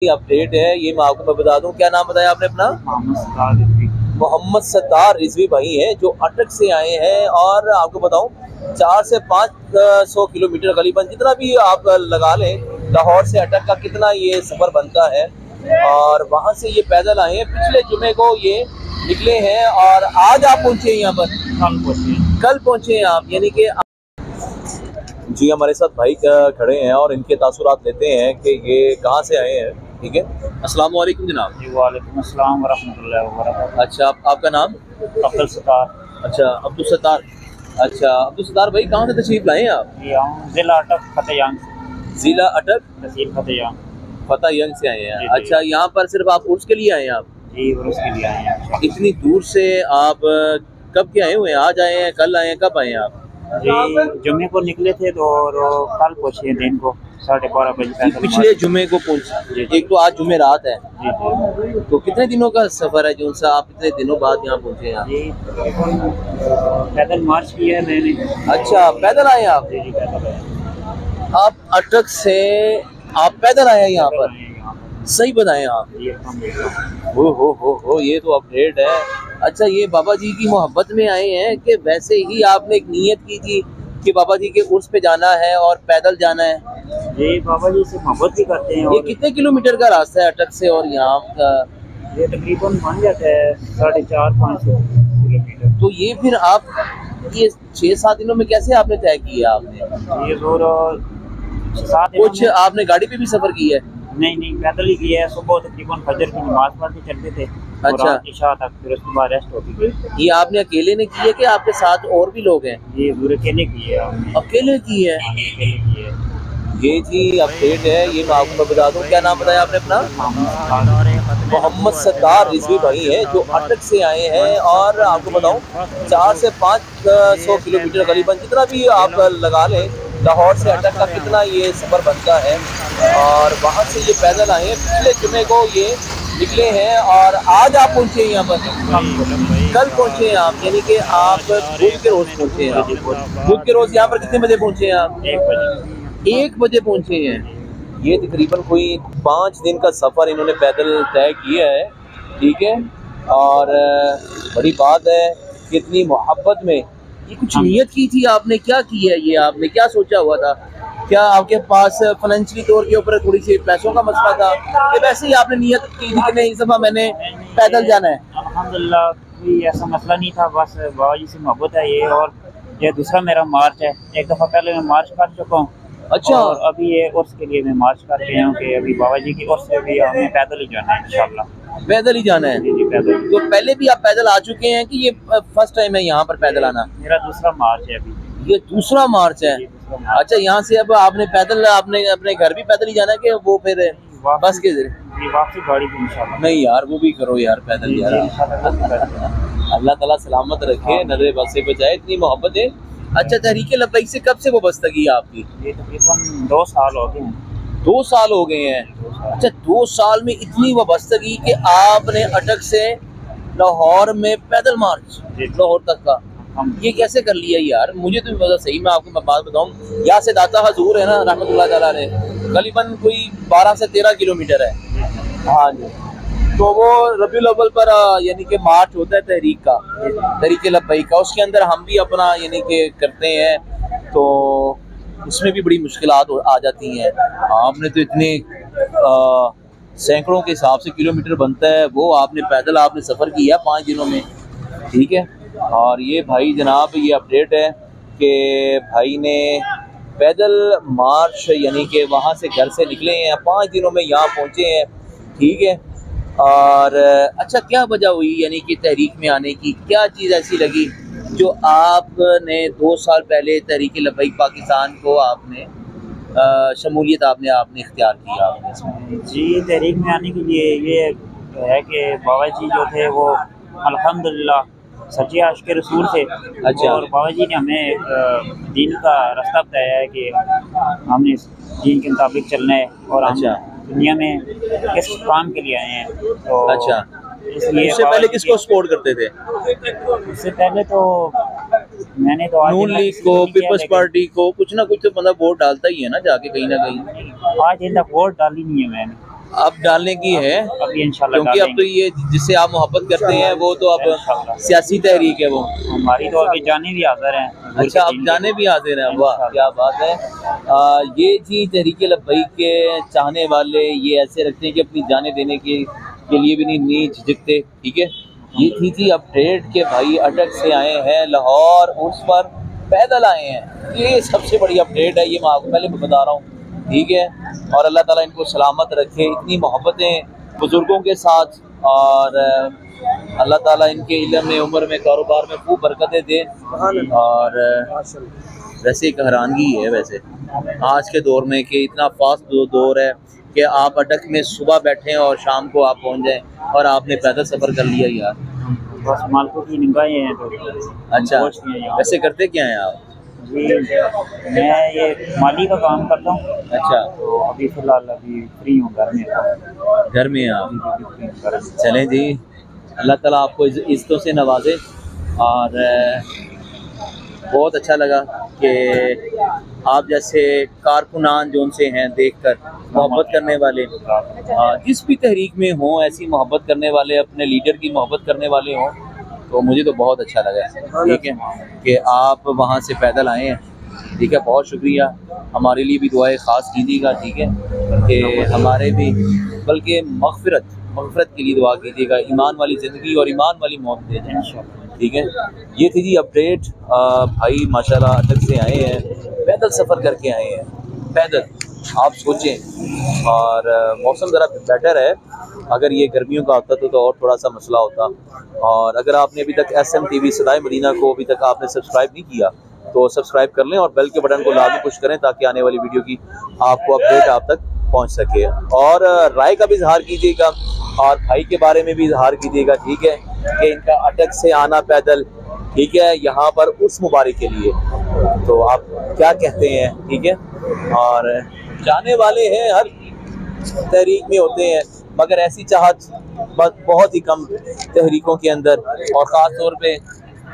Update है ये मैं आपको बता दूं। क्या नाम बताया आपने अपना? मोहम्मद सत्तार रिजवी भाई हैं जो अटक से आए हैं। और आपको बताऊं 4 से 500 किलोमीटर करीबन जितना भी आप लगा लें लाहौर से अटक का कितना ये सफ़र बनता है। और वहाँ से ये पैदल आए हैं, पिछले जुमे को ये निकले हैं और आज आप पहुँचे यहाँ पर? कल पहुँचे हैं आप, यानी कि जी हमारे साथ भाई खड़े हैं और इनके तासुरात लेते हैं कि ये कहाँ से आए हैं। ठीक है, अस्सलाम वालेकुम जनाब। जी वालेकुम अस्सलाम वरहमतुल्लाहि वबरकातुहू। अच्छा, आपका नाम? अब्दुल सत्तार। अच्छा, अब्दुल सत्तार। अच्छा, अब्दुल सत्तार भाई कहाँ से तशरीफ लाए हैं आप? जी हम जिला अटक फतेहयंग से। जिला अटक तहसील फतेहयंग। फतेहयंग से आए हैं। जी, अच्छा, यहाँ पर सिर्फ आप उर्स के लिए आए हैं आप? जी उर्स के लिए आए हैं। इतनी दूर से आप कब के आए हुए हैं? आज आए हैं, कल आए हैं, कब आए हैं आप? जी जुमे को निकले थे तो और कल पहुँचे दिन को 12:30 बजे। पिछले जुमे को पहुँचे। एक तो आज जुमे रात है। जी जी। तो कितने दिनों का सफर है जो सा आप इतने दिनों बाद यहाँ पहुँचे हैं? जी पैदल मार्च किया है मैंने। अच्छा, पैदल आए आप? जी जी पैदल आए। आप अटक से आप पैदल आए हैं यहाँ पर? सही बताएं आप। हो ये तो अपडेट है। अच्छा, ये बाबा जी की मोहब्बत में आए हैं कि वैसे ही आपने एक नीयत की थी कि बाबा जी के उर्स पे जाना है और पैदल जाना है? जी बाबा जी से मोहब्बत भी करते हैं। ये कितने किलोमीटर का रास्ता है अटक से और यहाँ का? ये तकरीबन बन जाता है 450-500 किलोमीटर। तो ये फिर आप ये 6-7 दिनों में कैसे आपने तय किया? आपने ये जोर 7 कुछ आपने गाड़ी पे भी सफर किया है? नहीं पैदल ही किया है। सुबह तकरीबन फजर की नमाज पढ़ के चलते थे। अच्छा, इशा तक, फिर उसके बाद रेस्ट होती गई। ये आपने अकेले ने की है कि आपके साथ और भी लोग हैं? ये पूरे अकेले की है। अकेले की है? अकेले की है। ये जी अपडेट है ये मैं आपको बता दूं। क्या नाम बताया आपने अपना? मोहम्मद सत्तार रिजवी भाई हैं जो अटक से आए हैं। और आपको बताऊं 4 से 500 किलोमीटर करीबन जितना भी आप लगा लें लाहौर से अटक का कितना ये सफ़र बनता है। और वहाँ से ये पैदल आए हैं, पिछले जुमे को ये निकले हैं और आज आप पहुँचे यहाँ पर? कल पहुँचे हैं आप, यानी कि आप बुध के रोज़ पहुँचे हैं। बुध के रोज़ यहाँ पर कितने बजे पहुँचे हैं आप? 1 बजे पहुँचे हैं। ये तकरीबन कोई 5 दिन का सफ़र इन्होंने पैदल तय किया है। ठीक है, और बड़ी बात है कि इतनी मोहब्बत में ये कुछ नीयत की थी आपने? क्या की है ये? आपने क्या सोचा हुआ था? क्या आपके पास फाइनेंशियली तौर के ऊपर थोड़ी सी पैसों का मसला था कि वैसे ही आपने नियत की थी कि नहीं इस दफ़ा मैंने पैदल जाना है? अल्हम्दुलिल्लाह कोई ऐसा मसला नहीं था, बस बाबा जी से मोहब्बत है ये। और ये दूसरा मेरा मार्च है। एक दफ़ा पहले मैं मार्च कर चुका हूँ। अच्छा, और अभी ये उर्स के लिए मैं मार्च कर रही हूँ कि अभी बाबा जी की उर्स से भी हमें पैदल ही जाना है इंशाल्लाह। पैदल ही जाना है? जी पैदल। तो पहले भी आप पैदल आ चुके हैं कि ये फर्स्ट टाइम है यहाँ पर पैदल आना? मेरा दूसरा मार्च है अभी। ये दूसरा मार्च है। अच्छा, यहाँ से अब आपने पैदल आपने अपने घर भी पैदल ही जाना है कि वो फिर बस के जरिए? वापसी गाड़ी भी इंशाल्लाह। नहीं यार, वो भी करो यार पैदल यार। अल्लाह ताला सलामत रखे, नजर बस से बचाए। इतनी मोहब्बत है। अच्छा, तहरीक लब्बैक से कब से वाबस्तगी है आपकी? ये तकरीबन 2 साल हो गए हैं। 2 साल हो गए हैं। अच्छा, 2 साल में इतनी वाबस्तगी कि आपने अटक से लाहौर में पैदल मार्च लाहौर तक का ये कैसे कर लिया यार? मुझे तो पता सही, मैं आपको बात बताऊं, यहाँ से दाता हजूर है ना रहमतुल्लाह ताला अलैह, करीबन कोई 12 से 13 किलोमीटर है। हाँ जी, तो वो रबीउल अव्वल पर यानी कि मार्च होता है तहरीक का, तहरीक लब्बैक का। उसके अंदर हम भी अपना यानी कि करते हैं, तो उसमें भी बड़ी मुश्किलात आ जाती हैं। आपने तो इतने सैकड़ों के हिसाब से किलोमीटर बनता है, वो आपने पैदल आपने सफ़र किया 5 दिनों में। ठीक है, और ये भाई जनाब ये अपडेट है कि भाई ने पैदल मार्च यानी कि वहाँ से घर से निकले हैं, 5 दिनों में यहाँ पहुँचे हैं। ठीक है, और अच्छा क्या वजह हुई यानी कि तहरीक में आने की? क्या चीज़ ऐसी लगी जो आपने 2 साल पहले तहरीक लब्बैक पाकिस्तान को आपने शमूलियत आपने इख्तियार किया आपने इसमें? जी तहरीक में आने के लिए ये है कि बाबा जी जो थे वो अल्हम्दुलिल्लाह सच्चे आशिक़ रसूल थे। अच्छा, और बाबा जी ने हमें दीन का रास्ता बताया है कि हमने इस दीन के मुताबिक चलना है। और अच्छा, हम दुनिया में किस काम के लिए आए हैं। तो अच्छा, इसलिए उससे पहले किसको सपोर्ट करते थे? उससे पहले तो मैंने तो नून लीग को, पीपल्स पार्टी को, कुछ ना कुछ तो मतलब वोट डालता ही है ना जाके कहीं ना कहीं। आज तक वोट डाली नहीं है मैंने। अब डालने की है, अभी इंशाल्लाह क्योंकि अब तो ये जिससे आप मोहब्बत करते हैं वो तो अब सियासी तहरीक है वो। हमारी तो अभी जाने भी हाजिर हैं। अच्छा, अब जाने भी हाजिर हैं, वाह क्या बात है। ये जी तहरीक लब्बैक के चाहने वाले ये ऐसे रखते हैं कि अपनी जाने देने के लिए भी नहीं झिझकते, ठीक है। ये थी जी अपडेट के भाई अटक से आए हैं लाहौर, उस पर पैदल आए हैं। ये सबसे बड़ी अपडेट है, ये मैं आपको पहले बता रहा हूँ, ठीक है। और अल्लाह ताला इनको सलामत रखे, इतनी मोहब्बतें बुजुर्गों के साथ, और अल्लाह ताला इनके इल्म में, उम्र में, कारोबार में खूब बरकतें दे। और वैसे एक हैरानगी है वैसे आज के दौर में कि इतना फास्ट दौर है कि आप अटक में सुबह बैठें और शाम को आप पहुंच जाएं, और आपने पैदल सफ़र कर लिया यार। बस मालकों की निगाहें हैं तो। अच्छा, वैसे करते क्या हैं आप? जी मैं ये माली का काम करता हूँ। अच्छा, तो अभी फ़िलहाल अभी फ्री हूँ, घर में। घर में आप? चलें जी, अल्लाह ताला आपको इज़्ज़तों से नवाजे। और बहुत अच्छा लगा कि आप जैसे कारकुनान जो उनसे हैं देखकर मोहब्बत करने वाले, जिस भी तहरीक में हों ऐसी मोहब्बत करने वाले, अपने लीडर की मोहब्बत करने वाले हों, तो मुझे तो बहुत अच्छा लगा, ठीक है, कि आप वहाँ से पैदल आए हैं, ठीक है। बहुत शुक्रिया, हमारे लिए भी दुआएं ख़ास कीजिएगा, ठीक है, कि हमारे भी, बल्कि मग़फ़िरत के लिए दुआ कीजिएगा, ईमान वाली ज़िंदगी और ईमान वाली मौत दे दें इंशाअल्लाह, ठीक है। ये थी जी अपडेट। भाई माशाल्लाह अटक से आए हैं, पैदल सफ़र करके आए हैं, पैदल, आप सोचें। और मौसम ज़रा बेटर है, अगर ये गर्मियों का होता तो और थोड़ा सा मसला होता। और अगर आपने अभी तक SMTV सदाए मदीना को अभी तक आपने सब्सक्राइब नहीं किया तो सब्सक्राइब कर लें और बेल के बटन को लाजमी पुश करें ताकि आने वाली वीडियो की आपको अपडेट आप तक पहुंच सके। और राय का भी इजहार कीजिएगा और भाई के बारे में भी इजहार कीजिएगा, ठीक है, कि इनका अटक से आना पैदल, ठीक है, यहाँ पर उस मुबारक के लिए, तो आप क्या कहते हैं, ठीक है। और जाने वाले हैं, हर तहरीक में होते हैं, मगर ऐसी चाहत बहुत ही कम तहरीकों के अंदर, और ख़ास तौर पे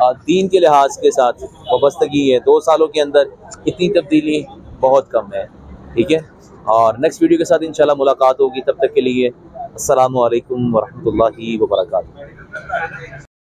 दीन के लिहाज के साथ वाबस्तगी है। 2 सालों के अंदर इतनी तब्दीली बहुत कम है, ठीक है। और नेक्स्ट वीडियो के साथ इंशाल्लाह मुलाकात होगी, तब तक के लिए अस्सलामु अलैकुम वरहमतुल्लाहि वबरकातुहू।